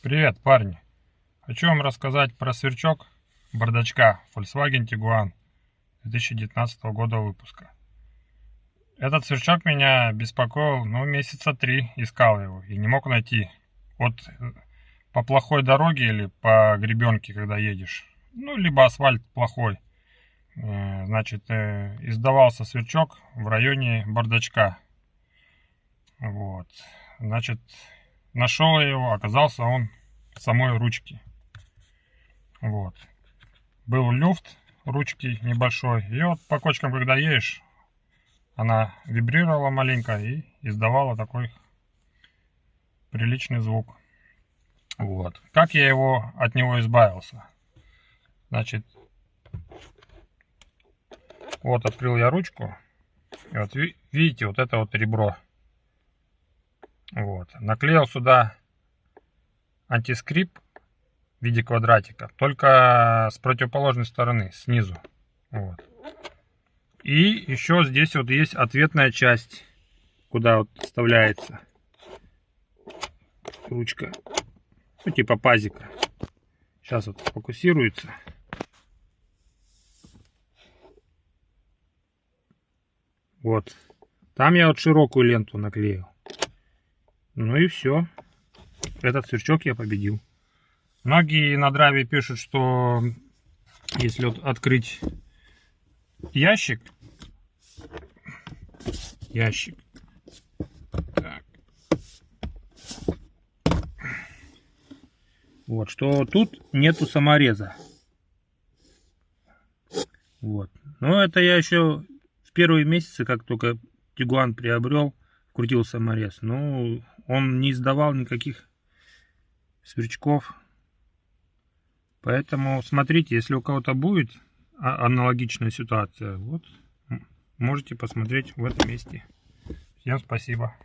Привет, парни! Хочу вам рассказать про сверчок бардачка Volkswagen Tiguan 2019 года выпуска. Этот сверчок меня беспокоил, месяца 3 искал его и не мог найти. По плохой дороге или по гребенке, когда едешь, либо асфальт плохой, издавался сверчок в районе бардачка. Нашел я его, оказался он в самой ручке. Был люфт ручки небольшой, и по кочкам, когда едешь, она вибрировала маленько и издавала такой приличный звук. Как я от него избавился? Открыл я ручку, и видите, это ребро. Наклеил сюда антискрип в виде квадратика, только с противоположной стороны, снизу. И еще здесь есть ответная часть, куда вставляется ручка, типа пазика. Сейчас сфокусируется. Там я широкую ленту наклеил. И все. Этот сверчок я победил. Многие на драйве пишут, что если открыть ящик, так, что тут нету самореза. Но это я еще в первые месяцы, как только Tiguan приобрел, крутил саморез. Он не издавал никаких сверчков. Поэтому смотрите, если у кого-то будет аналогичная ситуация, можете посмотреть в этом месте. Всем спасибо.